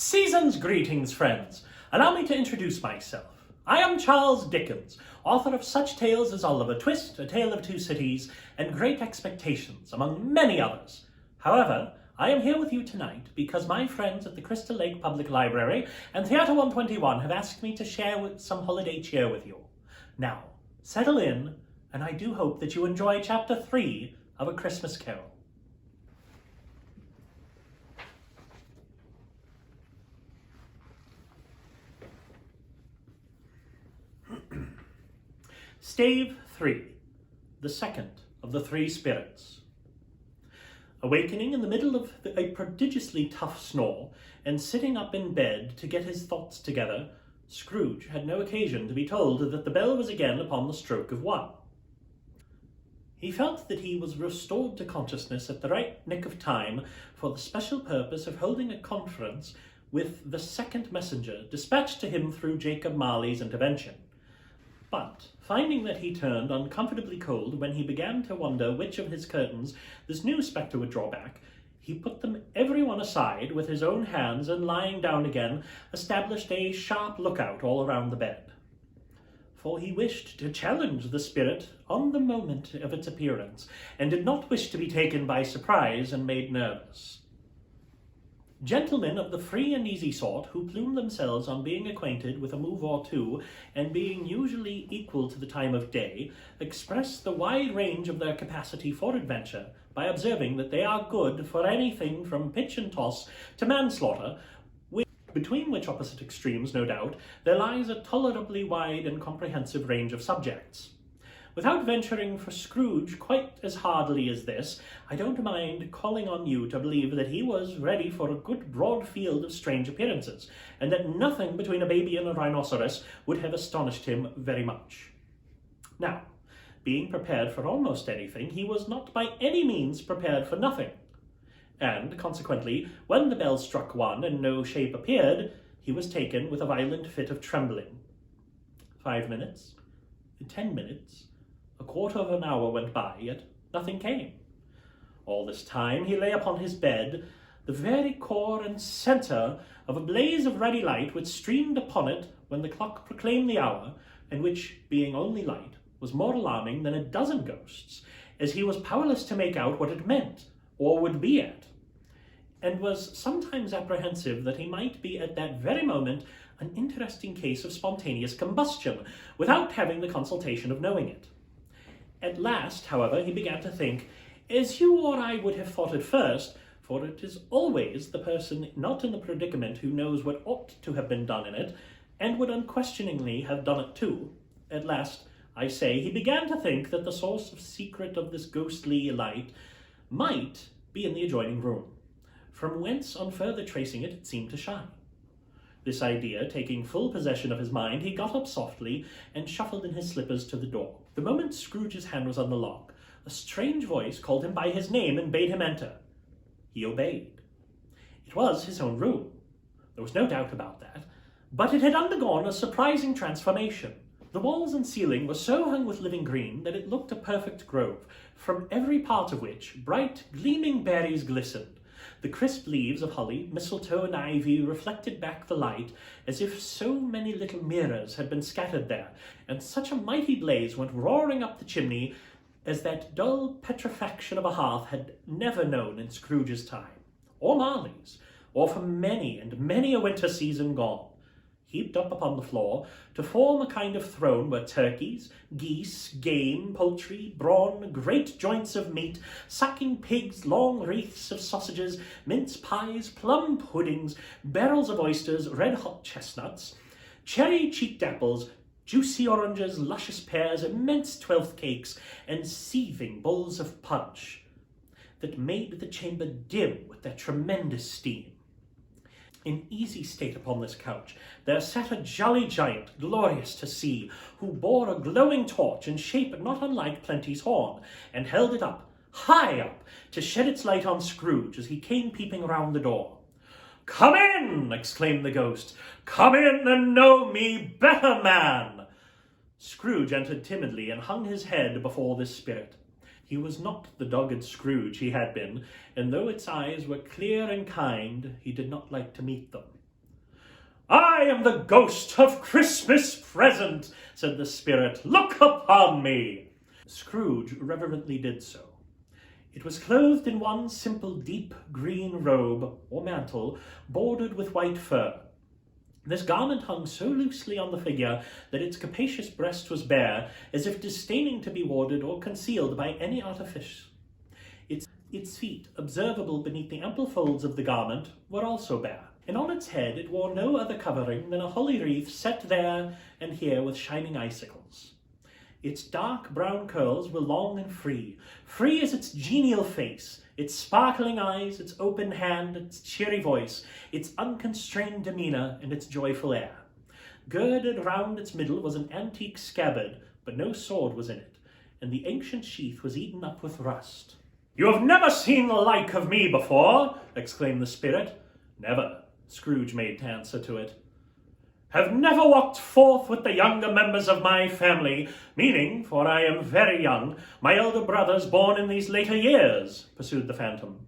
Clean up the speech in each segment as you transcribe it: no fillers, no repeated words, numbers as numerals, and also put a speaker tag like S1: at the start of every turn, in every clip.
S1: Season's greetings, friends. Allow me to introduce myself. I am Charles Dickens, author of such tales as Oliver Twist, A Tale of Two Cities, and Great Expectations, among many others. However, I am here with you tonight because my friends at the Crystal Lake Public Library and Theatre 121 have asked me to share some holiday cheer with you. Now, settle in, and I do hope that you enjoy Chapter 3 of A Christmas Carol. Stave 3, the second of the three spirits. Awakening in the middle of a prodigiously tough snore and sitting up in bed to get his thoughts together, Scrooge had no occasion to be told that the bell was again upon the stroke of 1. He felt that he was restored to consciousness at the right nick of time for the special purpose of holding a conference with the second messenger dispatched to him through Jacob Marley's intervention. But, finding that he turned uncomfortably cold when he began to wonder which of his curtains this new spectre would draw back, he put them every one aside with his own hands and, lying down again, established a sharp lookout all around the bed. For he wished to challenge the spirit on the moment of its appearance, and did not wish to be taken by surprise and made nervous. Gentlemen of the free and easy sort, who plume themselves on being acquainted with a move or two, and being usually equal to the time of day, express the wide range of their capacity for adventure by observing that they are good for anything from pitch and toss to manslaughter, between which opposite extremes, no doubt, there lies a tolerably wide and comprehensive range of subjects. Without venturing for Scrooge quite as hardly as this, I don't mind calling on you to believe that he was ready for a good broad field of strange appearances, and that nothing between a baby and a rhinoceros would have astonished him very much. Now, being prepared for almost anything, he was not by any means prepared for nothing. And, consequently, when the bell struck 1 and no shape appeared, he was taken with a violent fit of trembling. 5 minutes, 10 minutes, a quarter of an hour went by, yet nothing came. All this time he lay upon his bed, the very core and centre of a blaze of ruddy light which streamed upon it when the clock proclaimed the hour, and which, being only light, was more alarming than a dozen ghosts, as he was powerless to make out what it meant, or would be at, and was sometimes apprehensive that he might be at that very moment an interesting case of spontaneous combustion, without having the consultation of knowing it. At last, however, he began to think, as you or I would have thought at first, for it is always the person not in the predicament who knows what ought to have been done in it, and would unquestioningly have done it too. At last, I say, he began to think that the source of secret of this ghostly light might be in the adjoining room, from whence, on further tracing it, it seemed to shine. This idea taking full possession of his mind, he got up softly and shuffled in his slippers to the door. The moment Scrooge's hand was on the lock, a strange voice called him by his name and bade him enter. He obeyed. It was his own room. There was no doubt about that, but it had undergone a surprising transformation. The walls and ceiling were so hung with living green that it looked a perfect grove, from every part of which bright, gleaming berries glistened. The crisp leaves of holly, mistletoe, and ivy reflected back the light as if so many little mirrors had been scattered there, and such a mighty blaze went roaring up the chimney as that dull petrifaction of a hearth had never known in Scrooge's time, or Marley's, or for many and many a winter season gone, heaped up upon the floor to form a kind of throne where turkeys, geese, game, poultry, brawn, great joints of meat, sucking pigs, long wreaths of sausages, mince pies, plum puddings, barrels of oysters, red-hot chestnuts, cherry-cheeked apples, juicy oranges, luscious pears, immense twelfth cakes, and seething bowls of punch that made the chamber dim with their tremendous steam. In easy state upon this couch, there sat a jolly giant, glorious to see, who bore a glowing torch in shape not unlike Plenty's horn, and held it up, high up, to shed its light on Scrooge as he came peeping round the door. "Come in!" exclaimed the ghost. "Come in and know me better, man!" Scrooge entered timidly and hung his head before this spirit. He was not the dogged Scrooge he had been, and though its eyes were clear and kind, he did not like to meet them. I am the ghost of Christmas present, said the spirit. Look upon me. Scrooge reverently did so. It was clothed in one simple deep green robe or mantle, bordered with white fur. This garment hung so loosely on the figure that its capacious breast was bare, as if disdaining to be warded or concealed by any artifice. Its feet, observable beneath the ample folds of the garment, were also bare, and on its head it wore no other covering than a holly wreath set there and here with shining icicles. Its dark brown curls were long and free as its genial face, its sparkling eyes, its open hand, its cheery voice, its unconstrained demeanour, and its joyful air. Girded round its middle was an antique scabbard, but no sword was in it, and the ancient sheath was eaten up with rust. "You have never seen the like of me before," exclaimed the spirit. "Never," Scrooge made answer to it. "Have never walked forth with the younger members of my family, meaning, for I am very young, my elder brothers born in these later years," pursued the phantom.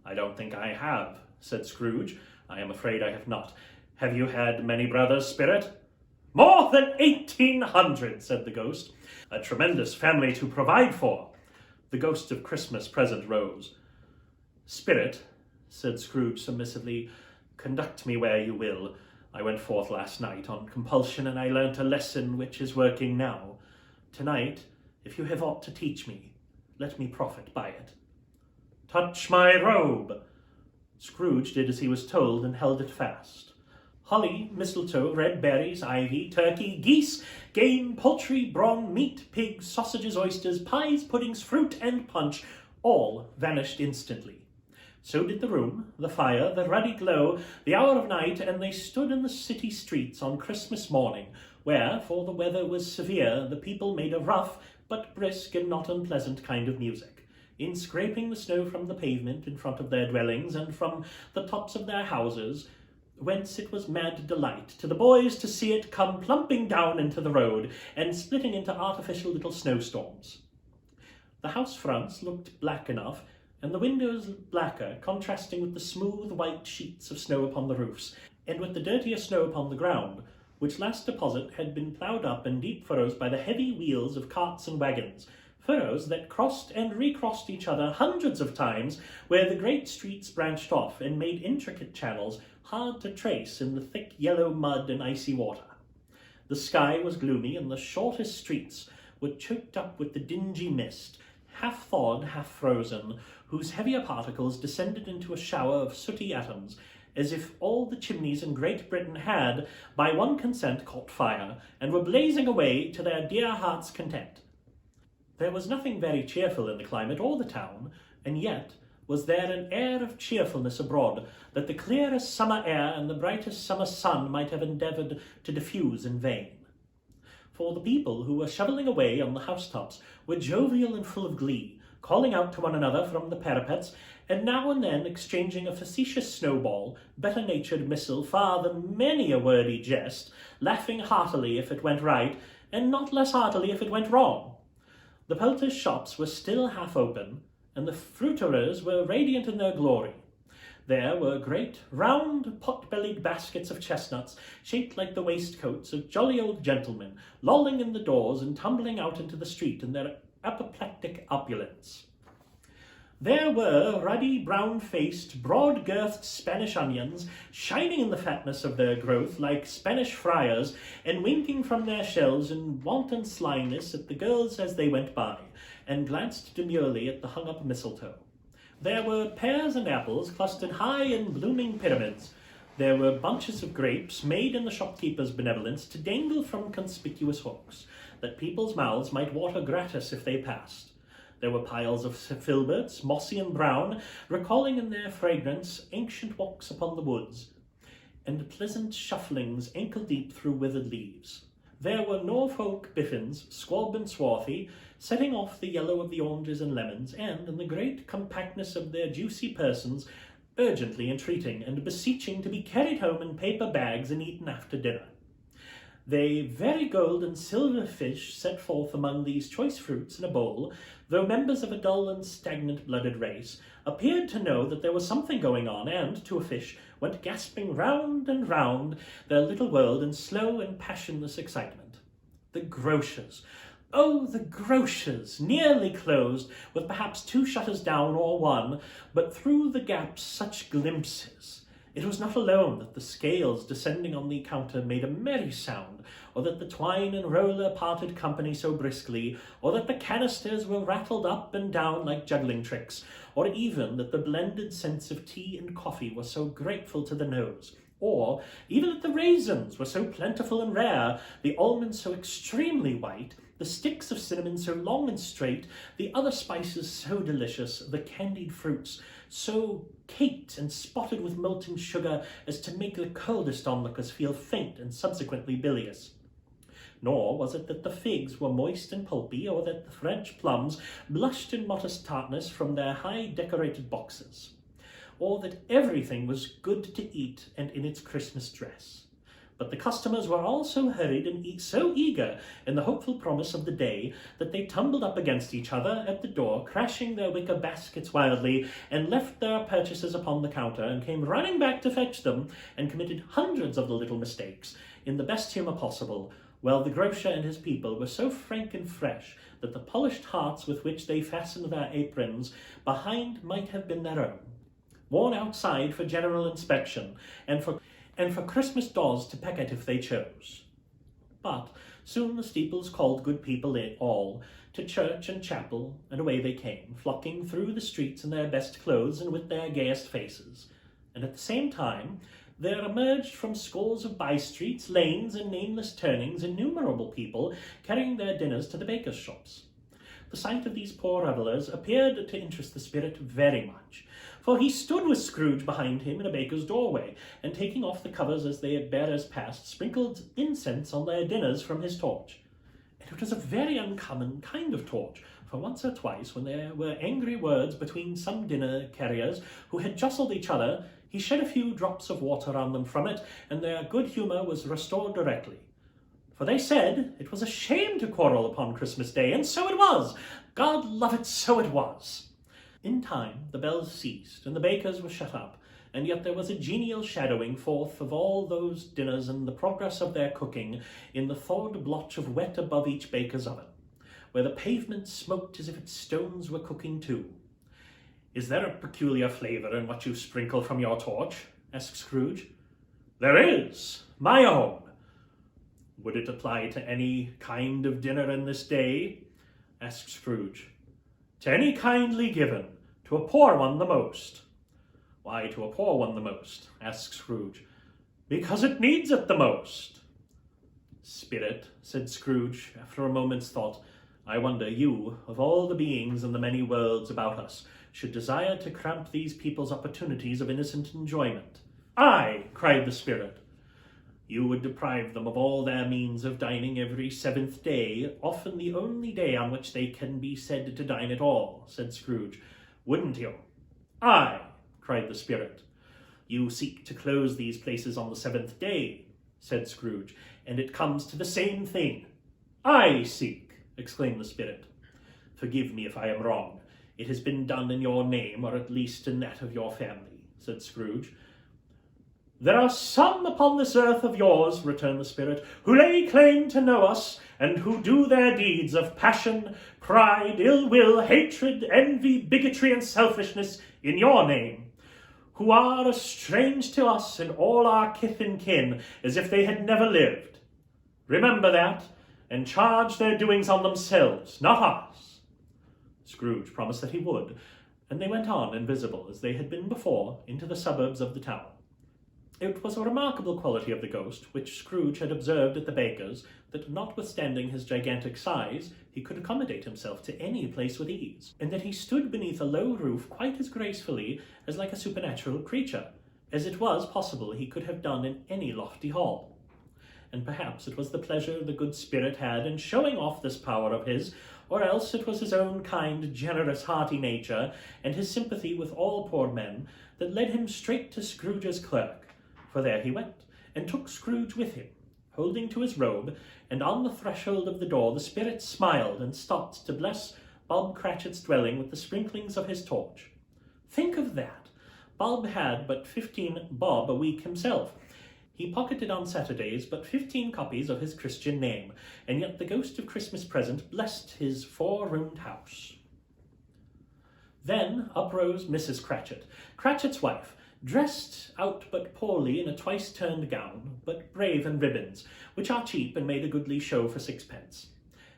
S1: "I don't think I have," said Scrooge. "I am afraid I have not. Have you had many brothers, spirit?" "More than 1,800, said the ghost. "A tremendous family to provide for." The ghost of Christmas present rose. "Spirit," said Scrooge submissively, "conduct me where you will. I went forth last night on compulsion, and I learnt a lesson which is working now. Tonight, if you have aught to teach me, let me profit by it." "Touch my robe." Scrooge did as he was told, and held it fast. Holly, mistletoe, red berries, ivy, turkey, geese, game, poultry, brawn, meat, pigs, sausages, oysters, pies, puddings, fruit, and punch all vanished instantly. So did the room, the fire, the ruddy glow, the hour of night, and they stood in the city streets on Christmas morning, where, for the weather was severe, the people made a rough but brisk and not unpleasant kind of music, in scraping the snow from the pavement in front of their dwellings and from the tops of their houses, whence it was mad delight to the boys to see it come plumping down into the road and splitting into artificial little snowstorms. The house fronts looked black enough, and the windows blacker, contrasting with the smooth white sheets of snow upon the roofs, and with the dirtier snow upon the ground, which last deposit had been ploughed up in deep furrows by the heavy wheels of carts and wagons, furrows that crossed and recrossed each other hundreds of times, where the great streets branched off and made intricate channels hard to trace in the thick yellow mud and icy water. The sky was gloomy, and the shortest streets were choked up with the dingy mist, half thawed, half frozen, whose heavier particles descended into a shower of sooty atoms, as if all the chimneys in Great Britain had, by one consent, caught fire, and were blazing away to their dear hearts' content. There was nothing very cheerful in the climate or the town, and yet was there an air of cheerfulness abroad that the clearest summer air and the brightest summer sun might have endeavoured to diffuse in vain. For the people who were shovelling away on the housetops were jovial and full of glee, calling out to one another from the parapets, and now and then exchanging a facetious snowball, better-natured missile far than many a wordy jest, laughing heartily if it went right, and not less heartily if it went wrong. The pelters' shops were still half open, and the fruiterers were radiant in their glory. There were great, round, pot-bellied baskets of chestnuts, shaped like the waistcoats of jolly old gentlemen, lolling in the doors and tumbling out into the street in their apoplectic opulence. There were ruddy, brown-faced, broad-girthed Spanish onions, shining in the fatness of their growth like Spanish friars, and winking from their shells in wanton slyness at the girls as they went by, and glanced demurely at the hung-up mistletoe. There were pears and apples clustered high in blooming pyramids. There were bunches of grapes made in the shopkeeper's benevolence to dangle from conspicuous hooks, that people's mouths might water gratis if they passed. There were piles of filberts, mossy and brown, recalling in their fragrance ancient walks upon the woods, and pleasant shufflings ankle-deep through withered leaves. There were Norfolk biffins, squab and swarthy, setting off the yellow of the oranges and lemons, and, in the great compactness of their juicy persons, urgently entreating and beseeching to be carried home in paper bags and eaten after dinner. They very gold and silver fish set forth among these choice fruits in a bowl, though members of a dull and stagnant-blooded race, appeared to know that there was something going on, and, to a fish, went gasping round and round their little world in slow and passionless excitement. The grocers! Oh, the grocers! Nearly closed, with perhaps 2 shutters down or 1, but through the gaps such glimpses. It was not alone that the scales descending on the counter made a merry sound, or that the twine and roller parted company so briskly, or that the canisters were rattled up and down like juggling tricks, or even that the blended scents of tea and coffee were so grateful to the nose, or even that the raisins were so plentiful and rare, the almonds so extremely white, the sticks of cinnamon so long and straight, the other spices so delicious, the candied fruits so caked and spotted with molten sugar as to make the coldest onlookers feel faint and subsequently bilious. Nor was it that the figs were moist and pulpy, or that the French plums blushed in modest tartness from their high-decorated boxes, or that everything was good to eat and in its Christmas dress. But the customers were all so hurried and so eager in the hopeful promise of the day that they tumbled up against each other at the door, crashing their wicker baskets wildly, and left their purchases upon the counter, and came running back to fetch them, and committed hundreds of the little mistakes, in the best humour possible, while the grocer and his people were so frank and fresh that the polished hearts with which they fastened their aprons behind might have been their own, worn outside for general inspection, and for Christmas dolls to peck at if they chose. But soon the steeples called good people all to church and chapel, and away they came, flocking through the streets in their best clothes and with their gayest faces. And at the same time there emerged from scores of by-streets, lanes, and nameless turnings innumerable people carrying their dinners to the bakers' shops. The sight of these poor revellers appeared to interest the spirit very much, for he stood with Scrooge behind him in a baker's doorway, and taking off the covers as the bearers passed, sprinkled incense on their dinners from his torch. And it was a very uncommon kind of torch, for once or twice, when there were angry words between some dinner carriers who had jostled each other, he shed a few drops of water on them from it, and their good humour was restored directly. For they said it was a shame to quarrel upon Christmas Day, and so it was. God love it, so it was. In time the bells ceased, and the bakers were shut up, and yet there was a genial shadowing forth of all those dinners and the progress of their cooking in the thawed blotch of wet above each baker's oven, where the pavement smoked as if its stones were cooking too. "Is there a peculiar flavour in what you sprinkle from your torch?" asked Scrooge. "There is, my own." "Would it apply to any kind of dinner in this day?" asked Scrooge. "To any kindly given, to a poor one the most." "Why to a poor one the most?" asked Scrooge. "Because it needs it the most." "Spirit," said Scrooge, after a moment's thought, "I wonder you, of all the beings in the many worlds about us, should desire to cramp these people's opportunities of innocent enjoyment." "Aye," cried the spirit. "You would deprive them of all their means of dining every 7th day, often the only day on which they can be said to dine at all," said Scrooge. "Wouldn't you?" "Aye," cried the spirit. "You seek to close these places on the 7th day," said Scrooge, "and it comes to the same thing." "I seek," exclaimed the spirit. "Forgive me if I am wrong. It has been done in your name, or at least in that of your family," said Scrooge. "There are some upon this earth of yours," returned the spirit, "who lay claim to know us, and who do their deeds of passion, pride, ill will, hatred, envy, bigotry, and selfishness in your name, who are as strange to us and all our kith and kin as if they had never lived. Remember that, and charge their doings on themselves, not us." Scrooge promised that he would, and they went on, invisible as they had been before, into the suburbs of the town. It was a remarkable quality of the ghost, which Scrooge had observed at the baker's, that notwithstanding his gigantic size, he could accommodate himself to any place with ease, and that he stood beneath a low roof quite as gracefully as like a supernatural creature, as it was possible he could have done in any lofty hall. And perhaps it was the pleasure the good spirit had in showing off this power of his, or else it was his own kind, generous, hearty nature, and his sympathy with all poor men, that led him straight to Scrooge's clerk. For there he went, and took Scrooge with him, holding to his robe, and on the threshold of the door the spirit smiled and stopped to bless Bob Cratchit's dwelling with the sprinklings of his torch. Think of that! Bob had but 15 bob a week himself. He pocketed on Saturdays but 15 copies of his Christian name, and yet the ghost of Christmas present blessed his 4-roomed house. Then up rose Mrs. Cratchit, Cratchit's wife, dressed out but poorly in a twice-turned gown, but brave in ribbons, which are cheap and made a goodly show for 6pence.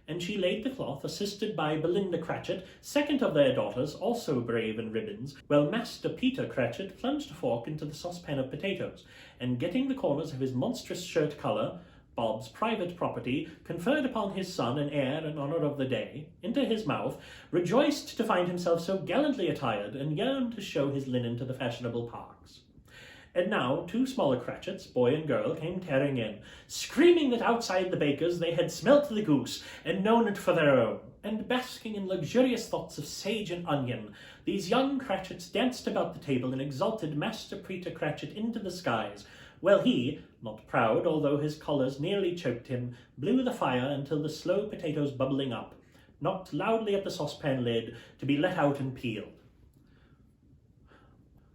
S1: And she laid the cloth, assisted by Belinda Cratchit, second of their daughters, also brave in ribbons, while Master Peter Cratchit plunged a fork into the saucepan of potatoes, and getting the corners of his monstrous shirt collar, Bob's private property, conferred upon his son an heir in honour of the day, into his mouth, rejoiced to find himself so gallantly attired, and yearned to show his linen to the fashionable parks. And now 2 smaller Cratchits, boy and girl, came tearing in, screaming that outside the baker's they had smelt the goose, and known it for their own. And basking in luxurious thoughts of sage and onion, these young Cratchits danced about the table and exalted Master Peter Cratchit into the skies, while he, not proud, although his collars nearly choked him, blew the fire until the slow potatoes bubbling up, knocked loudly at the saucepan lid to be let out and peeled.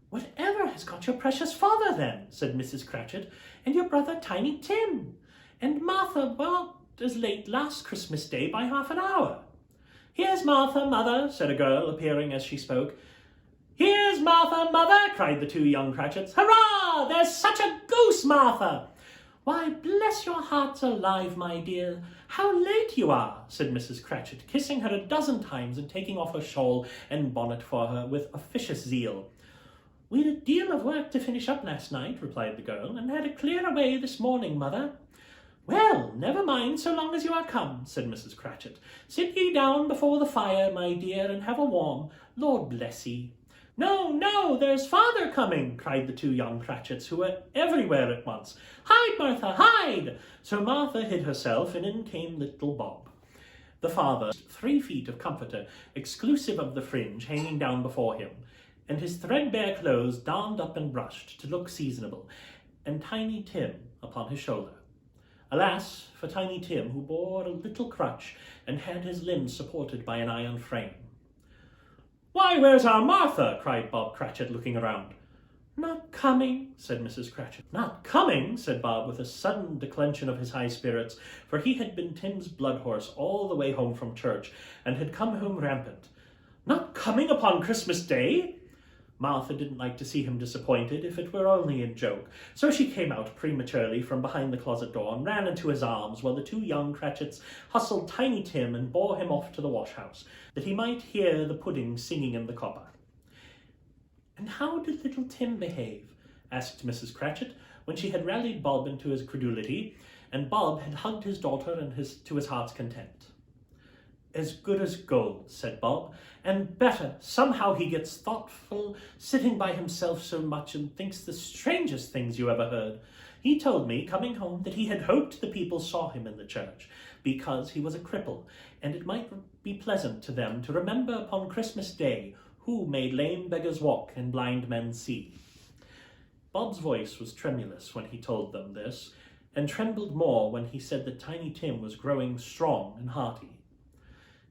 S1: "Whatever has got your precious father, then?" said Mrs. Cratchit, "and your brother Tiny Tim? And Martha, well, as late last Christmas Day by half an hour." "Here's Martha, mother," said a girl, appearing as she spoke. "Here's Martha, mother," cried the 2 young Cratchits. "Hurrah! There's such a goose, Martha!" "Why, bless your hearts alive, my dear, how late you are," said Mrs. Cratchit, kissing her a dozen times and taking off her shawl and bonnet for her with officious zeal. "We'd a deal of work to finish up last night," replied the girl, "and had to clear away this morning, mother." "Well, never mind so long as you are come," said Mrs. Cratchit. "Sit ye down before the fire, my dear, and have a warm. Lord bless ye." "No, no, there's father coming," cried the 2 young Cratchits, who were everywhere at once. "Hide, Martha, hide!" So Martha hid herself, and in came little Bob. The father, 3 feet of comforter, exclusive of the fringe, hanging down before him, and his threadbare clothes darned up and brushed to look seasonable, and Tiny Tim upon his shoulder. Alas for Tiny Tim, who bore a little crutch and had his limbs supported by an iron frame. "Why, where's our Martha?" cried Bob Cratchit, looking around. "Not coming," said Mrs. Cratchit. "Not coming," said Bob, with a sudden declension of his high spirits, for he had been Tim's blood horse all the way home from church, and had come home rampant. "Not coming upon Christmas Day?" Martha didn't like to see him disappointed, if it were only in joke, so she came out prematurely from behind the closet door and ran into his arms, while the 2 young Cratchits hustled Tiny Tim and bore him off to the wash-house, that he might hear the pudding singing in the copper. "And how did little Tim behave?" asked Mrs. Cratchit, when she had rallied Bob into his credulity, and Bob had hugged his daughter to his heart's content. "As good as gold," said Bob, "and better. Somehow he gets thoughtful, sitting by himself so much, and thinks the strangest things you ever heard. He told me, coming home, that he had hoped the people saw him in the church, because he was a cripple, and it might be pleasant to them to remember upon Christmas Day who made lame beggars walk and blind men see." Bob's voice was tremulous when he told them this, and trembled more when he said that Tiny Tim was growing strong and hearty.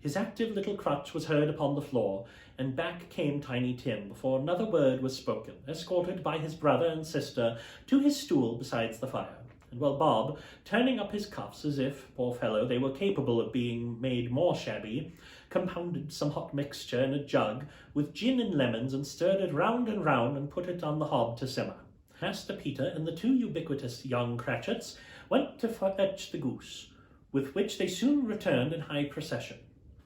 S1: His active little crutch was heard upon the floor, and back came Tiny Tim before another word was spoken, escorted by his brother and sister to his stool beside the fire, and while Bob, turning up his cuffs as if, poor fellow, they were capable of being made more shabby, compounded some hot mixture in a jug with gin and lemons and stirred it round and put it on the hob to simmer. Master Peter and the 2 ubiquitous young Cratchits went to fetch the goose, with which they soon returned in high procession.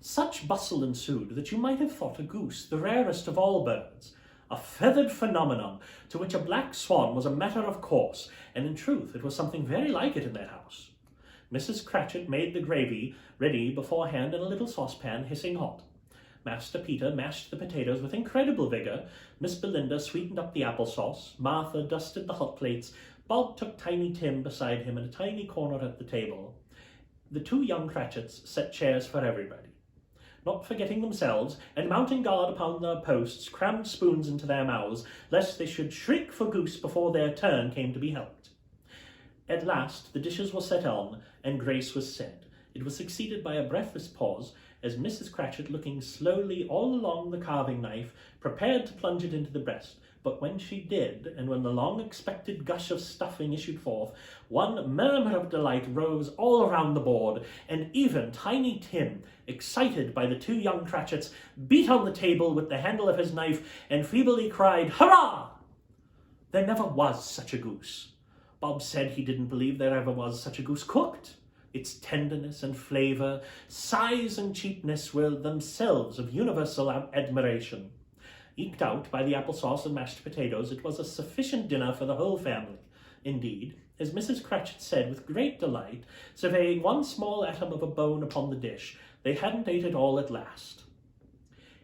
S1: Such bustle ensued that you might have thought a goose the rarest of all birds, a feathered phenomenon to which a black swan was a matter of course, and in truth it was something very like it in their house. Mrs. Cratchit made the gravy ready beforehand in a little saucepan hissing hot. Master Peter mashed the potatoes with incredible vigour, Miss Belinda sweetened up the applesauce, Martha dusted the hot plates, Bob took Tiny Tim beside him in a tiny corner at the table. The 2 young Cratchits set chairs for everybody, not forgetting themselves, and mounting guard upon their posts, crammed spoons into their mouths, lest they should shriek for goose before their turn came to be helped. At last the dishes were set on, and grace was said. It was succeeded by a breathless pause, as Mrs. Cratchit, looking slowly all along the carving knife, prepared to plunge it into the breast. But when she did, and when the long-expected gush of stuffing issued forth, one murmur of delight rose all around the board, and even Tiny Tim, excited by the two young Cratchits, beat on the table with the handle of his knife and feebly cried, "Hurrah!" There never was such a goose. Bob said he didn't believe there ever was such a goose cooked. Its tenderness and flavour, size and cheapness were themselves of universal admiration. Eked out by the applesauce and mashed potatoes, it was a sufficient dinner for the whole family. Indeed, as Mrs. Cratchit said with great delight, surveying one small atom of a bone upon the dish, they hadn't ate it all at last.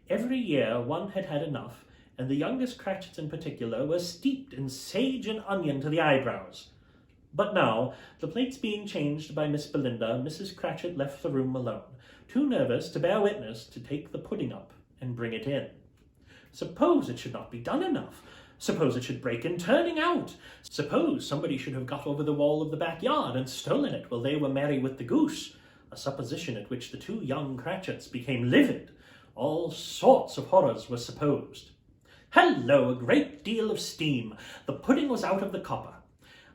S1: Every year one had had enough, and the youngest Cratchits in particular were steeped in sage and onion to the eyebrows. But now, the plates being changed by Miss Belinda, Mrs. Cratchit left the room alone, too nervous to bear witness to take the pudding up and bring it in. Suppose it should not be done enough. Suppose it should break in turning out. Suppose somebody should have got over the wall of the backyard and stolen it while they were merry with the goose, a supposition at which the two young Cratchits became livid. All sorts of horrors were supposed. Hello, a great deal of steam. The pudding was out of the copper.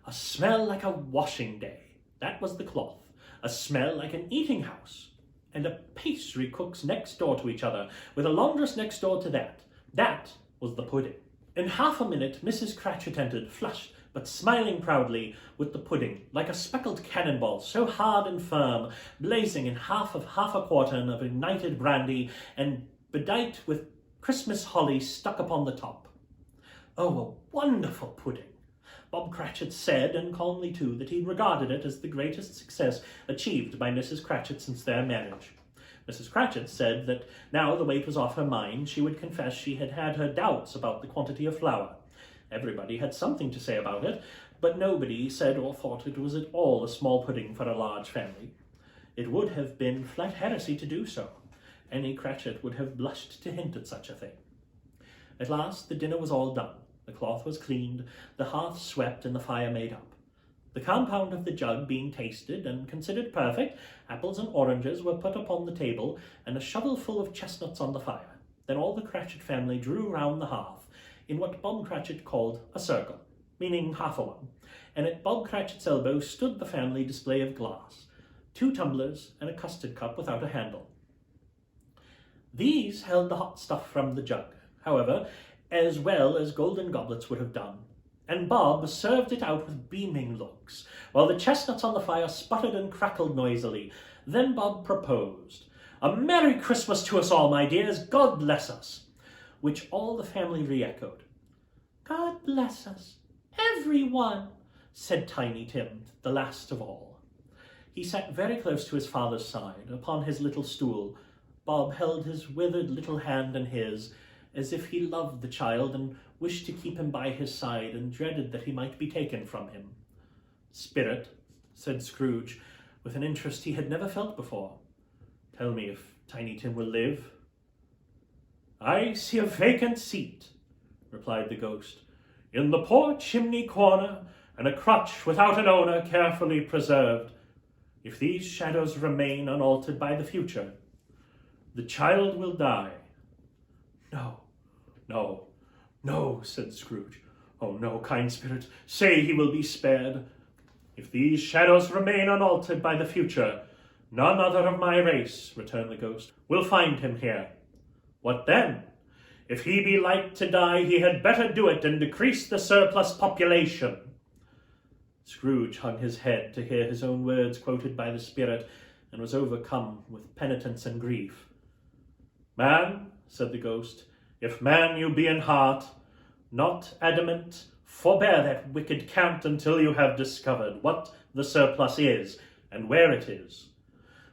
S1: A smell like a washing day. That was the cloth. A smell like an eating house. And a pastry cook's next door to each other, with a laundress next door to that. That was the pudding. In half a minute, Mrs. Cratchit entered, flushed, but smiling proudly, with the pudding, like a speckled cannonball, so hard and firm, blazing in half a quartern of ignited brandy, and bedight with Christmas holly stuck upon the top. Oh, a wonderful pudding! Bob Cratchit said, and calmly too, that he regarded it as the greatest success achieved by Mrs. Cratchit since their marriage. Mrs. Cratchit said that now the weight was off her mind, she would confess she had had her doubts about the quantity of flour. Everybody had something to say about it, but nobody said or thought it was at all a small pudding for a large family. It would have been flat heresy to do so. Any Cratchit would have blushed to hint at such a thing. At last the dinner was all done. The cloth was cleaned, the hearth swept, and the fire made up. The compound of the jug being tasted and considered perfect, apples and oranges were put upon the table, and a shovelful of chestnuts on the fire. Then all the Cratchit family drew round the hearth, in what Bob Cratchit called a circle, meaning half a one, and at Bob Cratchit's elbow stood the family display of glass, 2 tumblers and a custard cup without a handle. These held the hot stuff from the jug, however, as well as golden goblets would have done, and Bob served it out with beaming looks, while the chestnuts on the fire sputtered and crackled noisily. Then Bob proposed, "A Merry Christmas to us all, my dears, God bless us," which all the family re-echoed. "God bless us, every one," said Tiny Tim, the last of all. He sat very close to his father's side, upon his little stool. Bob held his withered little hand in his, as if he loved the child and wished to keep him by his side and dreaded that he might be taken from him. "Spirit," said Scrooge, with an interest he had never felt before, "tell me if Tiny Tim will live." "I see a vacant seat," replied the ghost, "in the poor chimney corner, and a crutch without an owner carefully preserved. If these shadows remain unaltered by the future, the child will die." "No, no, no," said Scrooge. "Oh, no, kind spirit, say he will be spared. If these shadows remain unaltered by the future, none other of my race," returned the ghost, "will find him here. What then? If he be like to die, he had better do it and decrease the surplus population." Scrooge hung his head to hear his own words quoted by the spirit, and was overcome with penitence and grief. "Man," said the ghost, "if man you be in heart, not adamant, forbear that wicked cant until you have discovered what the surplus is, and where it is.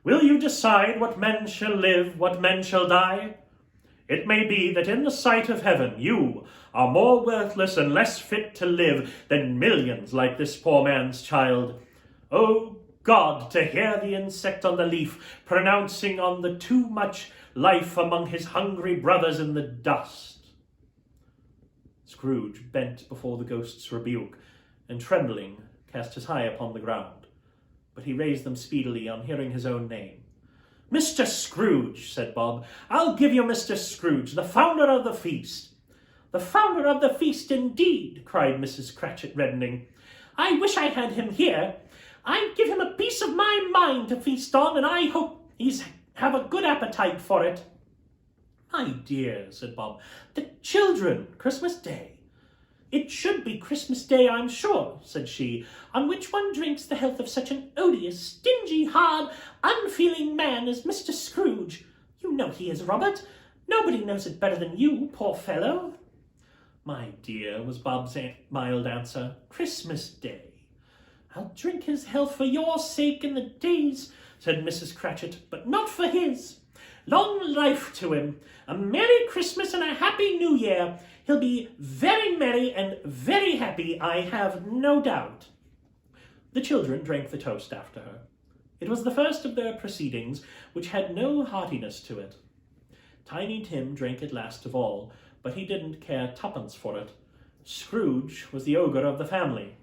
S1: Will you decide what men shall live, what men shall die? It may be that in the sight of heaven you are more worthless and less fit to live than millions like this poor man's child. O God, to hear the insect on the leaf pronouncing on the too much life among his hungry brothers in the dust." Scrooge bent before the ghost's rebuke, and trembling cast his eye upon the ground, but he raised them speedily on hearing his own name. "Mr. Scrooge," said Bob. "I'll give you Mr. Scrooge, the founder of the feast." "The founder of the feast, indeed," cried Mrs. Cratchit, reddening. "I wish I had him here. I'd give him a piece of my mind to feast on, and I hope he's have a good appetite for it." "My dear," said Bob, "the children, Christmas Day." "It should be Christmas Day, I'm sure," said she, "on which one drinks the health of such an odious, stingy, hard, unfeeling man as Mr. Scrooge. You know he is, Robert. Nobody knows it better than you, poor fellow." "My dear," was Bob's mild answer, "Christmas Day." "I'll drink his health for your sake in the days," said Mrs. Cratchit, "but not for his. Long life to him. A Merry Christmas and a Happy New Year. He'll be very merry and very happy, I have no doubt." The children drank the toast after her. It was the first of their proceedings which had no heartiness to it. Tiny Tim drank it last of all, but he didn't care twopence for it. Scrooge was the ogre of the family.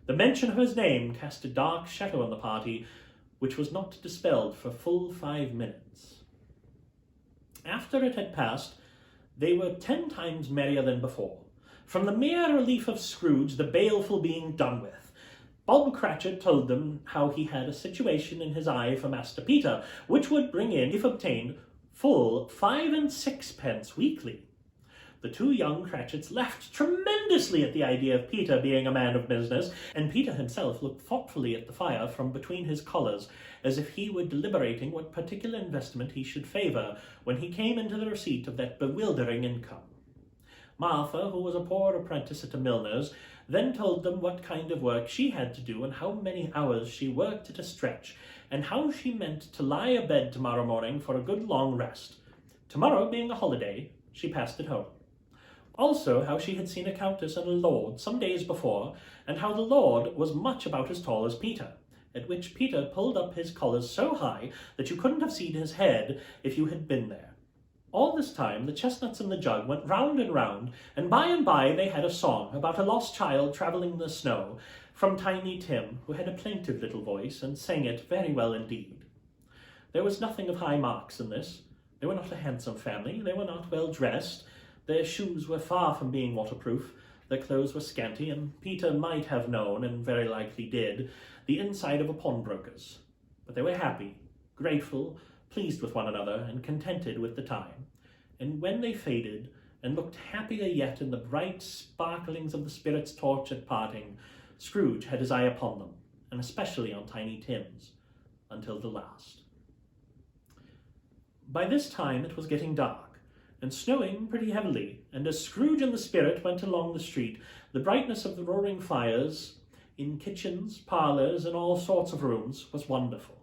S1: The mention of his name cast a dark shadow on the party, which was not dispelled for full 5 minutes. After it had passed, they were 10 times merrier than before, from the mere relief of Scrooge the baleful being done with. Bob Cratchit told them how he had a situation in his eye for Master Peter, which would bring in, if obtained, full 5 and 6 weekly. The 2 young Cratchits laughed tremendously at the idea of Peter being a man of business, and Peter himself looked thoughtfully at the fire from between his collars, as if he were deliberating what particular investment he should favour when he came into the receipt of that bewildering income. Martha, who was a poor apprentice at a milliner's, then told them what kind of work she had to do and how many hours she worked at a stretch, and how she meant to lie abed tomorrow morning for a good long rest. Tomorrow being a holiday, she passed it home. Also how she had seen a countess and a lord some days before, and how the lord was much about as tall as Peter, at which Peter pulled up his collars so high that you couldn't have seen his head if you had been there. All this time the chestnuts in the jug went round and by they had a song about a lost child travelling in the snow, from Tiny Tim, who had a plaintive little voice, and sang it very well indeed. There was nothing of high marks in this. They were not a handsome family, they were not well dressed, their shoes were far from being waterproof, their clothes were scanty, and Peter might have known, and very likely did, the inside of a pawnbroker's. But they were happy, grateful, pleased with one another, and contented with the time. And when they faded, and looked happier yet in the bright sparklings of the spirit's torch at parting, Scrooge had his eye upon them, and especially on Tiny Tim's, until the last. By this time it was getting dark, and snowing pretty heavily, and as Scrooge and the spirit went along the street, the brightness of the roaring fires in kitchens, parlours, and all sorts of rooms was wonderful.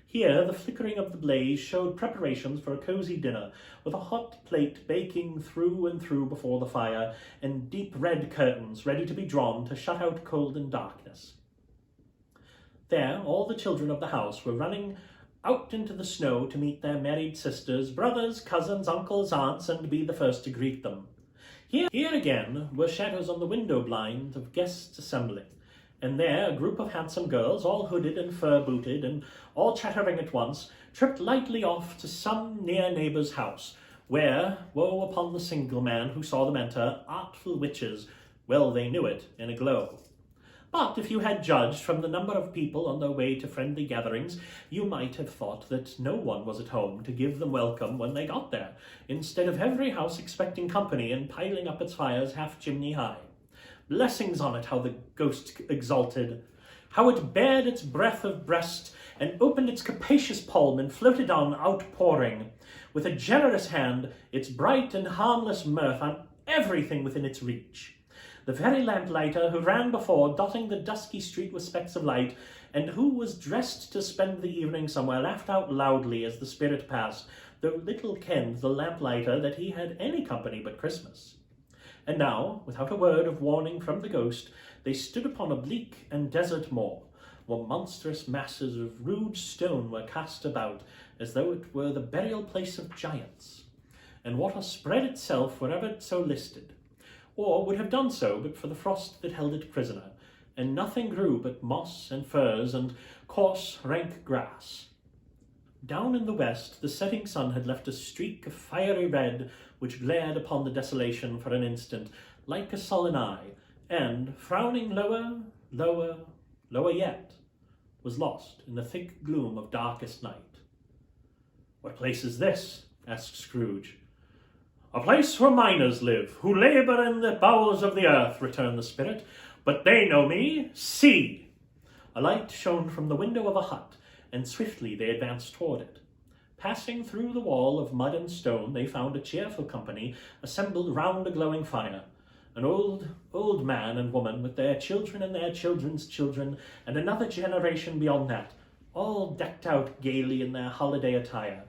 S1: Here the flickering of the blaze showed preparations for a cosy dinner, with a hot plate baking through and through before the fire, and deep red curtains ready to be drawn to shut out cold and darkness. There all the children of the house were running out into the snow to meet their married sisters, brothers, cousins, uncles, aunts, and be the first to greet them. Here again were shadows on the window blind of guests assembling, and there a group of handsome girls, all hooded and fur-booted, and all chattering at once, tripped lightly off to some near neighbour's house, where, woe upon the single man who saw them enter, artful witches, well they knew it, in a glow. But if you had judged from the number of people on their way to friendly gatherings, you might have thought that no one was at home to give them welcome when they got there, instead of every house expecting company and piling up its fires half chimney high. Blessings on it, how the ghost exulted! How it bared its breadth of breast, and opened its capacious palm, and floated on, outpouring, with a generous hand, its bright and harmless mirth on everything within its reach. The very lamplighter who ran before, dotting the dusky street with specks of light, and who was dressed to spend the evening somewhere, laughed out loudly as the spirit passed, though little kenned the lamplighter that he had any company but Christmas. And now, without a word of warning from the ghost, they stood upon a bleak and desert moor, where monstrous masses of rude stone were cast about, as though it were the burial place of giants, and water spread itself wherever it so listed, or would have done so but for the frost that held it prisoner, and nothing grew but moss and furze and coarse rank grass. Down in the west, the setting sun had left a streak of fiery red which glared upon the desolation for an instant, like a sullen eye, and, frowning lower, lower, lower yet, was lost in the thick gloom of darkest night. "What place is this?" asked Scrooge. "A place where miners live, who labour in the bowels of the earth," returned the spirit. "But they know me. See!" A light shone from the window of a hut, and swiftly they advanced toward it. Passing through the wall of mud and stone, they found a cheerful company assembled round a glowing fire. An old man and woman with their children and their children's children, and another generation beyond that, all decked out gaily in their holiday attire.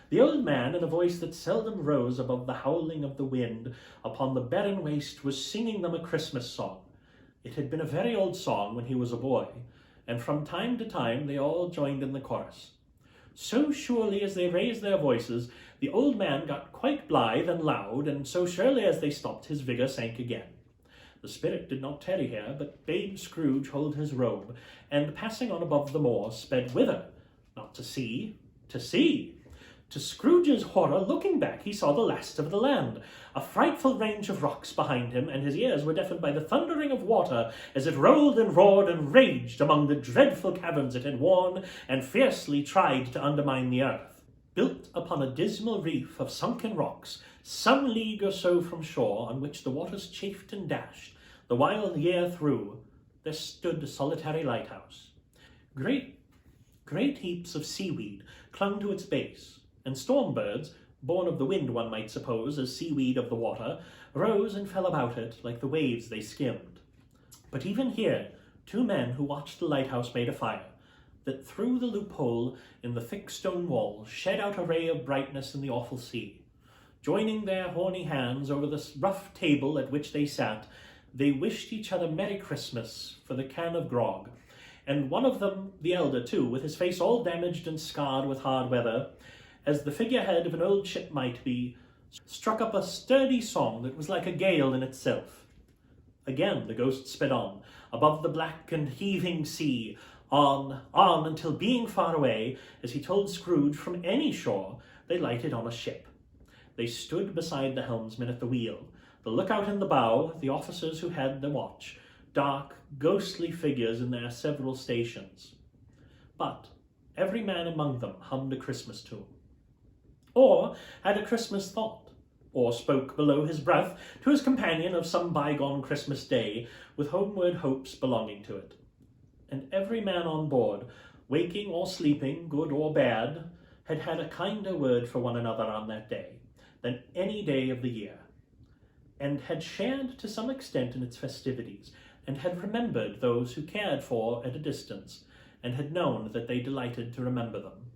S1: The old man, in a voice that seldom rose above the howling of the wind upon the barren waste, was singing them a Christmas song. It had been a very old song when he was a boy, and from time to time they all joined in the chorus. So surely as they raised their voices, the old man got quite blithe and loud, and so surely as they stopped, his vigour sank again. The spirit did not tarry here, but bade Scrooge hold his robe, and passing on above the moor, sped whither? Not to sea, to sea. To Scrooge's horror, looking back, he saw the last of the land, a frightful range of rocks behind him, and his ears were deafened by the thundering of water as it rolled and roared and raged among the dreadful caverns it had worn and fiercely tried to undermine the earth. Built upon a dismal reef of sunken rocks, some league or so from shore, on which the waters chafed and dashed the wild year through, there stood a solitary lighthouse. Great heaps of seaweed clung to its base, and storm birds, born of the wind one might suppose, as seaweed of the water, rose and fell about it like the waves they skimmed. But even here, two men who watched the lighthouse made a fire, that through the loophole in the thick stone wall shed out a ray of brightness in the awful sea. Joining their horny hands over the rough table at which they sat, they wished each other Merry Christmas for the can of grog, and one of them, the elder too, with his face all damaged and scarred with hard weather, as the figurehead of an old ship might be, struck up a sturdy song that was like a gale in itself. Again the ghost sped on, above the black and heaving sea, on, until being far away, as he told Scrooge, from any shore, they lighted on a ship. They stood beside the helmsman at the wheel, the lookout in the bow, the officers who had the watch, dark, ghostly figures in their several stations. But every man among them hummed a Christmas tune, or had a Christmas thought, or spoke below his breath to his companion of some bygone Christmas day, with homeward hopes belonging to it. And every man on board, waking or sleeping, good or bad, had had a kinder word for one another on that day than any day of the year, and had shared to some extent in its festivities, and had remembered those who cared for at a distance, and had known that they delighted to remember them.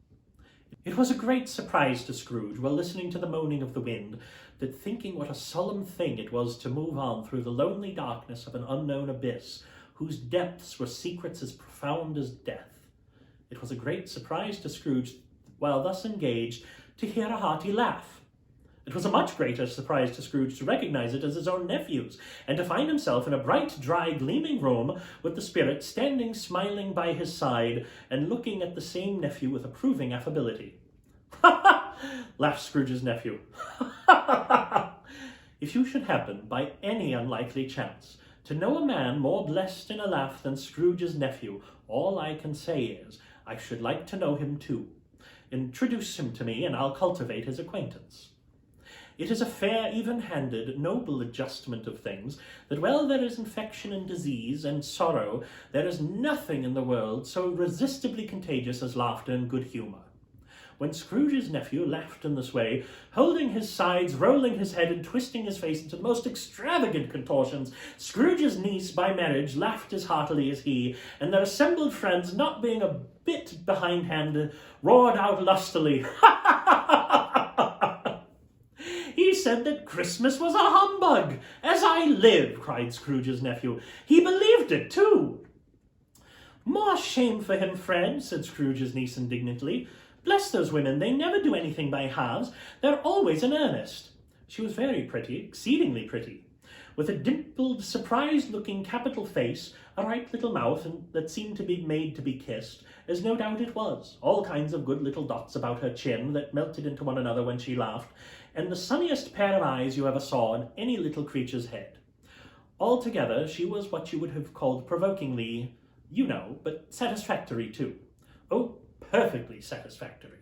S1: It was a great surprise to Scrooge, while listening to the moaning of the wind, that thinking what a solemn thing it was to move on through the lonely darkness of an unknown abyss, whose depths were secrets as profound as death. It was a great surprise to Scrooge, while thus engaged, to hear a hearty laugh. It was a much greater surprise to Scrooge to recognize it as his own nephew's, and to find himself in a bright, dry, gleaming room, with the spirit standing smiling by his side, and looking at the same nephew with approving affability. "Ha ha!" laughed Scrooge's nephew. "Ha ha ha! If you should happen, by any unlikely chance, to know a man more blessed in a laugh than Scrooge's nephew, all I can say is, I should like to know him too. Introduce him to me, and I'll cultivate his acquaintance. It is a fair, even-handed, noble adjustment of things, that while there is infection and disease and sorrow, there is nothing in the world so irresistibly contagious as laughter and good humour." When Scrooge's nephew laughed in this way, holding his sides, rolling his head, and twisting his face into the most extravagant contortions, Scrooge's niece by marriage laughed as heartily as he, and their assembled friends, not being a bit behindhand, roared out lustily, "Ha ha ha ha! He said that Christmas was a humbug, as I live," cried Scrooge's nephew. "He believed it, too." "More shame for him, Fred," said Scrooge's niece indignantly. "Bless those women, they never do anything by halves. They're always in earnest." She was very pretty, exceedingly pretty. with a dimpled, surprised-looking capital face, a right little mouth that seemed to be made to be kissed, as no doubt it was, all kinds of good little dots about her chin that melted into one another when she laughed, and the sunniest pair of eyes you ever saw in any little creature's head. Altogether, she was what you would have called provokingly, you know, but satisfactory too. Oh, perfectly satisfactory.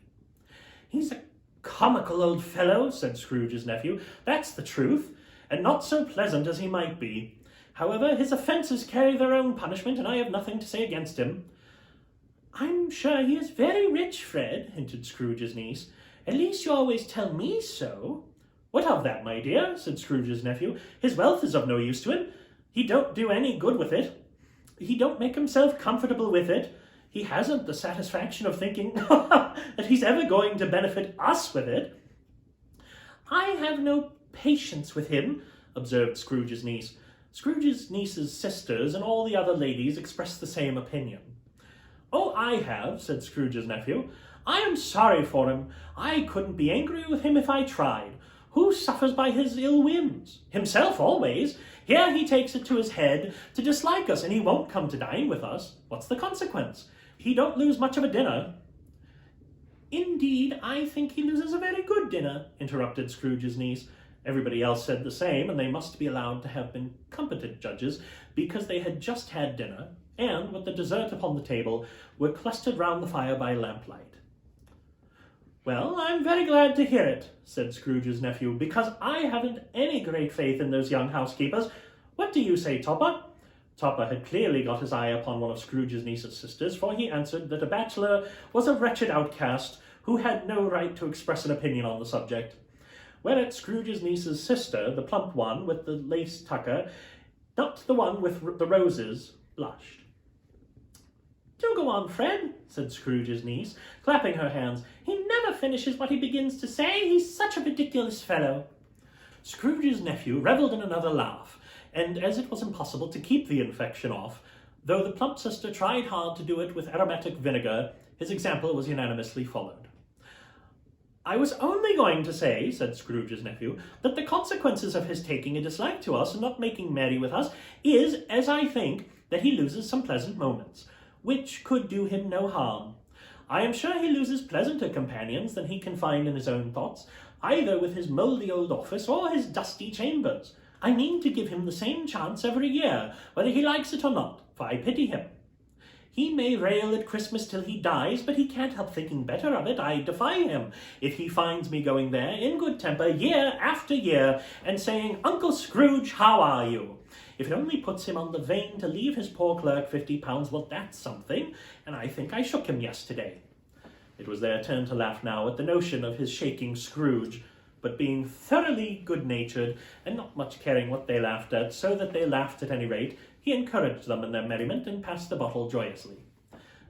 S1: "He's a comical old fellow," said Scrooge's nephew. "That's the truth, and not so pleasant as he might be. However, his offences carry their own punishment, and I have nothing to say against him." "I'm sure he is very rich, Fred," hinted Scrooge's niece. "At least you always tell me so." "What of that, my dear?" said Scrooge's nephew. "His wealth is of no use to him. He don't do any good with it. He don't make himself comfortable with it. He hasn't the satisfaction of thinking that he's ever going to benefit us with it." "I have no patience with him," observed Scrooge's niece. Scrooge's niece's sisters and all the other ladies expressed the same opinion. "Oh, I have," said Scrooge's nephew. "I am sorry for him. I couldn't be angry with him if I tried. Who suffers by his ill whims? Himself always. Here he takes it to his head to dislike us, and he won't come to dine with us. What's the consequence? He don't lose much of a dinner." "Indeed, I think he loses a very good dinner," interrupted Scrooge's niece. Everybody else said the same, and they must be allowed to have been competent judges, because they had just had dinner, and, with the dessert upon the table, were clustered round the fire by lamplight. "Well, I'm very glad to hear it," said Scrooge's nephew, "because I haven't any great faith in those young housekeepers. What do you say, Topper?" Topper had clearly got his eye upon one of Scrooge's niece's sisters, for he answered that a bachelor was a wretched outcast who had no right to express an opinion on the subject. Whereat Scrooge's niece's sister, the plump one with the lace tucker, not the one with the roses, blushed. "Do go on, Fred," said Scrooge's niece, clapping her hands. "He never finishes what he begins to say. He's such a ridiculous fellow." Scrooge's nephew revelled in another laugh, and as it was impossible to keep the infection off, though the plump sister tried hard to do it with aromatic vinegar, his example was unanimously followed. "I was only going to say," said Scrooge's nephew, "that the consequences of his taking a dislike to us and not making merry with us is, as I think, that he loses some pleasant moments, which could do him no harm. I am sure he loses pleasanter companions than he can find in his own thoughts, either with his mouldy old office or his dusty chambers. I mean to give him the same chance every year, whether he likes it or not, for I pity him. He may rail at Christmas till he dies, but he can't help thinking better of it. I defy him, if he finds me going there in good temper year after year and saying, 'Uncle Scrooge, how are you?' If it only puts him on the vein to leave his poor clerk £50, well, that's something, and I think I shook him yesterday." It was their turn to laugh now at the notion of his shaking Scrooge, but being thoroughly good-natured and not much caring what they laughed at, so that they laughed at any rate, he encouraged them in their merriment and passed the bottle joyously.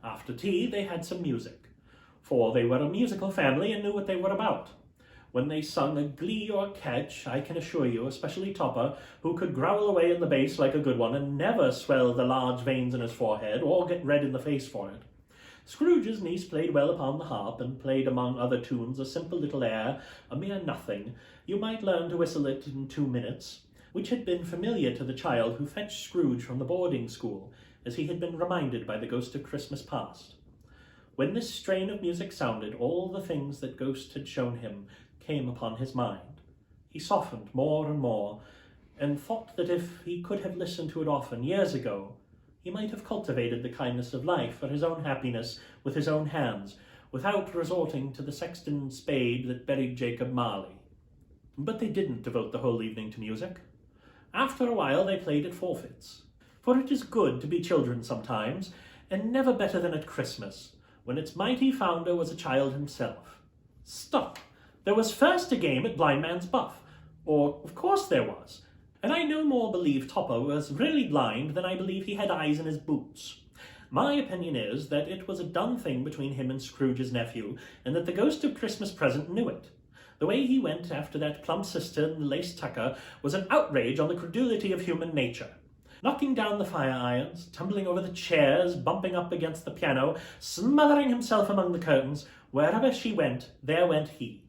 S1: After tea they had some music, for they were a musical family and knew what they were about. When they sung a glee or catch, I can assure you, especially Topper, who could growl away in the bass like a good one and never swell the large veins in his forehead or get red in the face for it. Scrooge's niece played well upon the harp, and played among other tunes a simple little air, a mere nothing, you might learn to whistle it in 2 minutes, which had been familiar to the child who fetched Scrooge from the boarding school, as he had been reminded by the ghost of Christmas past. When this strain of music sounded, all the things that ghost had shown him came upon his mind. He softened more and more, and thought that if he could have listened to it often years ago, he might have cultivated the kindness of life for his own happiness with his own hands, without resorting to the sexton spade that buried Jacob Marley. But they didn't devote the whole evening to music. After a while they played at forfeits, for it is good to be children sometimes, and never better than at Christmas, when its mighty founder was a child himself. Stop! There was first a game at Blind Man's Buff, or of course there was, and I no more believe Topper was really blind than I believe he had eyes in his boots. My opinion is that it was a done thing between him and Scrooge's nephew, and that the ghost of Christmas present knew it. The way he went after that plump sister and the lace tucker was an outrage on the credulity of human nature. Knocking down the fire irons, tumbling over the chairs, bumping up against the piano, smothering himself among the curtains, wherever she went, there went he.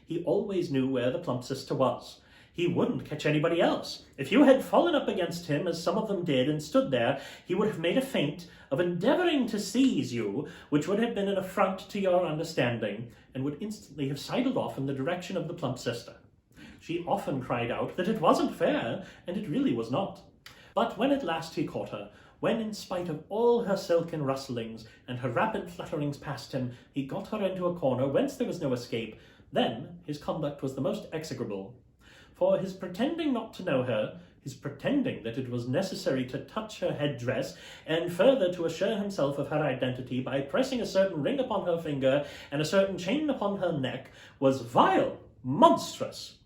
S1: He always knew where the plump sister was. He wouldn't catch anybody else. If you had fallen up against him, as some of them did, and stood there, he would have made a feint of endeavouring to seize you, which would have been an affront to your understanding, and would instantly have sidled off in the direction of the plump sister. She often cried out that it wasn't fair, and it really was not. But when at last he caught her, when in spite of all her silken rustlings and her rapid flutterings past him, he got her into a corner whence there was no escape, then his conduct was the most execrable. For his pretending not to know her, his pretending that it was necessary to touch her headdress, and further to assure himself of her identity by pressing a certain ring upon her finger and a certain chain upon her neck, was vile, monstrous.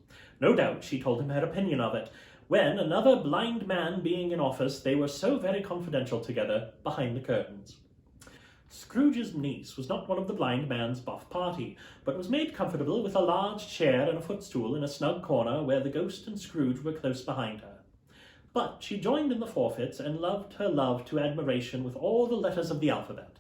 S1: No doubt she told him her opinion of it, when, another blind man being in office, they were so very confidential together behind the curtains. Scrooge's niece was not one of the blind man's buff party, but was made comfortable with a large chair and a footstool in a snug corner where the ghost and Scrooge were close behind her. But she joined in the forfeits and loved her love to admiration with all the letters of the alphabet.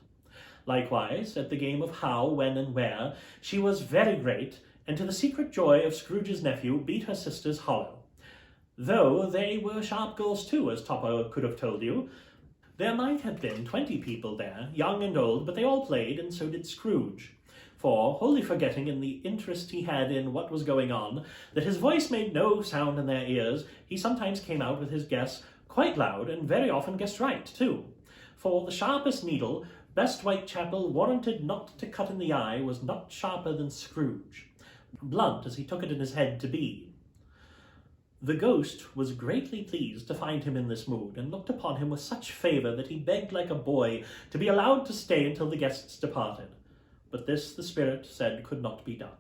S1: Likewise, at the game of how, when, and where, she was very great, and to the secret joy of Scrooge's nephew beat her sisters hollow. Though they were sharp girls too, as Topper could have told you. There might have been 20 people there, young and old, but they all played, and so did Scrooge. For, wholly forgetting in the interest he had in what was going on, that his voice made no sound in their ears, he sometimes came out with his guess quite loud, and very often guessed right, too. For the sharpest needle, best Whitechapel warranted not to cut in the eye, was not sharper than Scrooge, blunt as he took it in his head to be. The ghost was greatly pleased to find him in this mood, and looked upon him with such favour that he begged like a boy to be allowed to stay until the guests departed. But this the spirit said could not be done.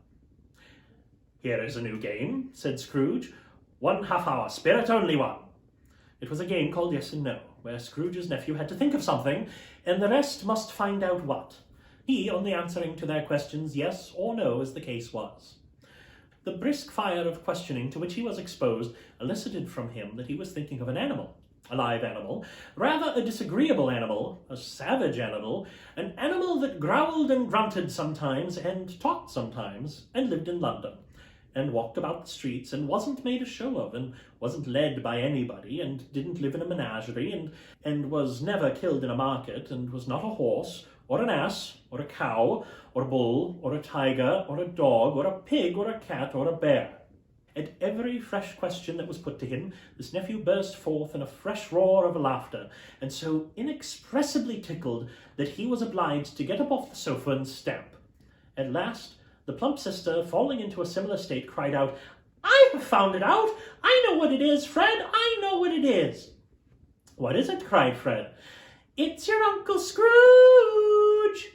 S1: "Here is a new game," said Scrooge. "1 half-hour spirit, only one." It was a game called Yes and No, where Scrooge's nephew had to think of something, and the rest must find out what. He only answering to their questions yes or no, as the case was. The brisk fire of questioning to which he was exposed elicited from him that he was thinking of an animal, a live animal, rather a disagreeable animal, a savage animal, an animal that growled and grunted sometimes, and talked sometimes, and lived in London, and walked about the streets, and wasn't made a show of, and wasn't led by anybody, and didn't live in a menagerie, and was never killed in a market, and was not a horse, or an ass, or a cow, or a bull, or a tiger, or a dog, or a pig, or a cat, or a bear. At every fresh question that was put to him, this nephew burst forth in a fresh roar of laughter, and so inexpressibly tickled that he was obliged to get up off the sofa and stamp. At last, the plump sister, falling into a similar state, cried out, "I have found it out! I know what it is, Fred! I know what it is!" "What is it?" cried Fred. "It's your Uncle Scrooge!"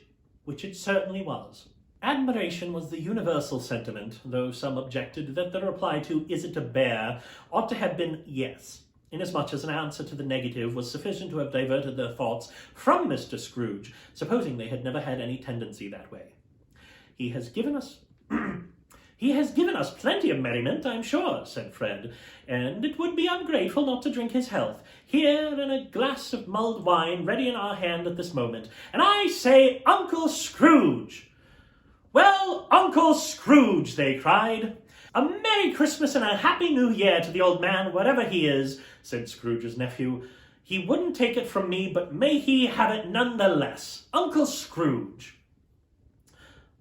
S1: Which it certainly was. Admiration was the universal sentiment, though some objected that the reply to "Is it a bear?" ought to have been yes, inasmuch as an answer to the negative was sufficient to have diverted their thoughts from Mr. Scrooge, supposing they had never had any tendency that way. He has given us plenty of merriment, I'm sure," said Fred, "and it would be ungrateful not to drink his health. Here, in a glass of mulled wine ready in our hand at this moment, and I say Uncle Scrooge!" "Well, Uncle Scrooge," they cried. "A Merry Christmas and a Happy New Year to the old man, wherever he is," said Scrooge's nephew. "He wouldn't take it from me, but may he have it none the less. Uncle Scrooge!"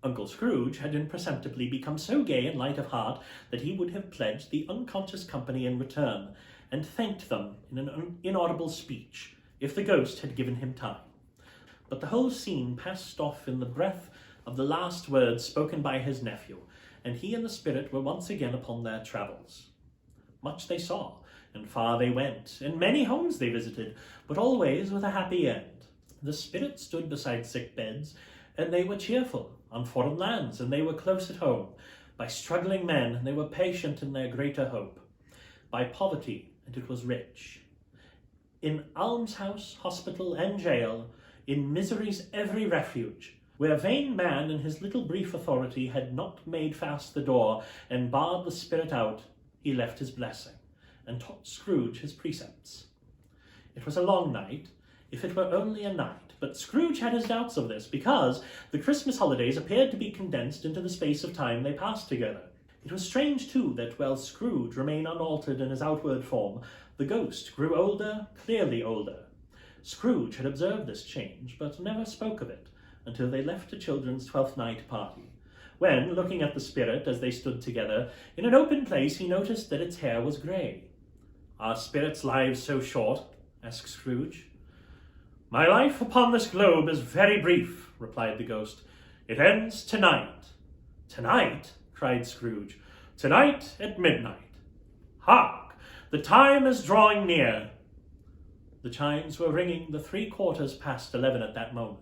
S1: Uncle Scrooge had imperceptibly become so gay and light of heart that he would have pledged the unconscious company in return, and thanked them in an inaudible speech, if the ghost had given him time. But the whole scene passed off in the breath of the last words spoken by his nephew, and he and the spirit were once again upon their travels. Much they saw, and far they went, and many homes they visited, but always with a happy end. The spirit stood beside sick beds, and they were cheerful, on foreign lands, and they were close at home, by struggling men, and they were patient in their greater hope, by poverty, and it was rich. In almshouse, hospital, and jail, in misery's every refuge, where vain man in his little brief authority had not made fast the door, and barred the spirit out, he left his blessing, and taught Scrooge his precepts. It was a long night, if it were only a night, but Scrooge had his doubts of this, because the Christmas holidays appeared to be condensed into the space of time they passed together, It was strange, too, that while Scrooge remained unaltered in his outward form, the ghost grew older, clearly older. Scrooge had observed this change, but never spoke of it until they left the children's 12th night party, when, looking at the spirit as they stood together, in an open place he noticed that its hair was grey. "Are spirits' lives so short?" asked Scrooge. "My life upon this globe is very brief," replied the ghost. "It ends tonight." "Tonight?" cried Scrooge. "Tonight at midnight. Hark! The time is drawing near." The chimes were ringing the 11:15 at that moment.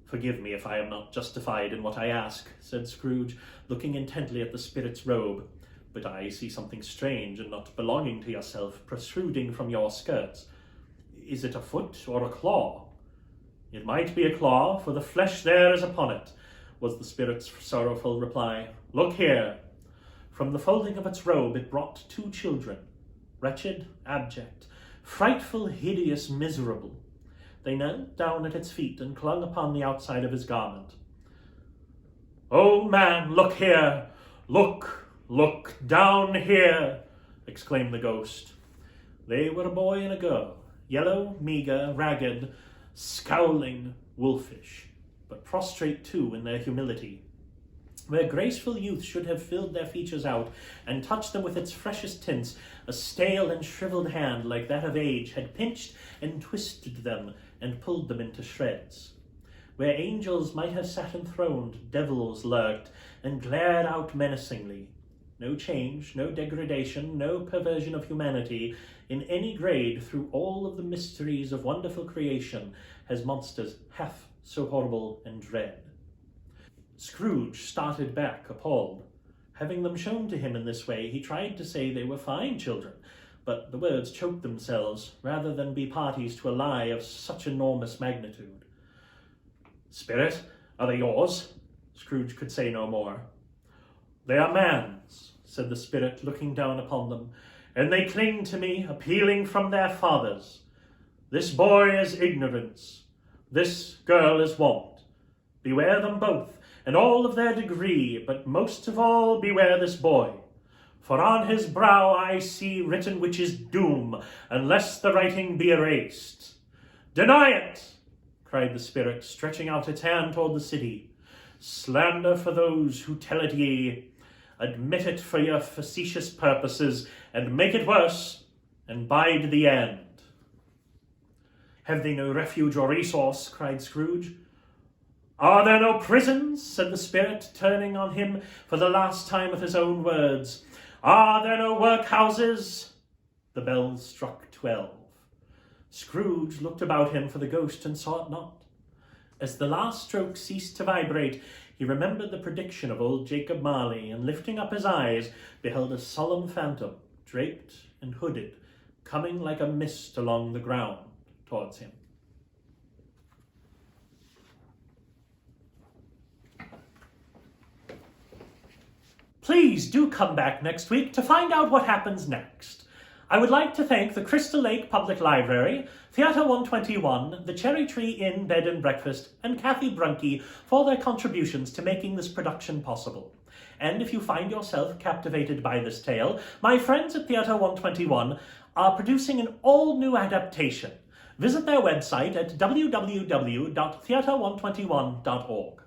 S1: "Forgive me if I am not justified in what I ask," said Scrooge, looking intently at the spirit's robe, "but I see something strange and not belonging to yourself protruding from your skirts. Is it a foot or a claw?" "It might be a claw, for the flesh there is upon it," was the spirit's sorrowful reply. "Look here." From the folding of its robe it brought 2 children, wretched, abject, frightful, hideous, miserable. They knelt down at its feet and clung upon the outside of his garment. "Oh, man, look here! Look down here!" exclaimed the ghost. They were a boy and a girl, yellow, meagre, ragged, scowling, wolfish, but prostrate too in their humility. Where graceful youth should have filled their features out and touched them with its freshest tints, a stale and shriveled hand like that of age had pinched and twisted them and pulled them into shreds. Where angels might have sat enthroned, devils lurked and glared out menacingly. No change, no degradation, no perversion of humanity in any grade through all of the mysteries of wonderful creation has monsters half so horrible and dread. Scrooge started back, appalled. Having them shown to him in this way, he tried to say they were fine children, but the words choked themselves rather than be parties to a lie of such enormous magnitude. "Spirit, are they yours?" Scrooge could say no more. "They are man's," said the spirit, looking down upon them, "and they cling to me, appealing from their fathers. This boy is ignorance, this girl is want. Beware them both, and all of their degree, but most of all beware this boy. For on his brow I see written which is doom, unless the writing be erased." "Deny it!" cried the spirit, stretching out its hand toward the city. "Slander for those who tell it ye. Admit it for your facetious purposes, and make it worse, and bide the end." "Have they no refuge or resource?" cried Scrooge. "Are there no prisons?" said the spirit, turning on him for the last time with his own words. "Are there no workhouses?" The bells struck 12. Scrooge looked about him for the ghost and saw it not. As the last stroke ceased to vibrate, he remembered the prediction of old Jacob Marley, and lifting up his eyes, beheld a solemn phantom, draped and hooded, coming like a mist along the ground towards him. Please do come back next week to find out what happens next. I would like to thank the Crystal Lake Public Library, Theatre 121, the Cherry Tree Inn Bed and Breakfast, and Kathy Brunke for their contributions to making this production possible. And if you find yourself captivated by this tale, my friends at Theatre 121 are producing an all-new adaptation. Visit their website at www.theatre121.org.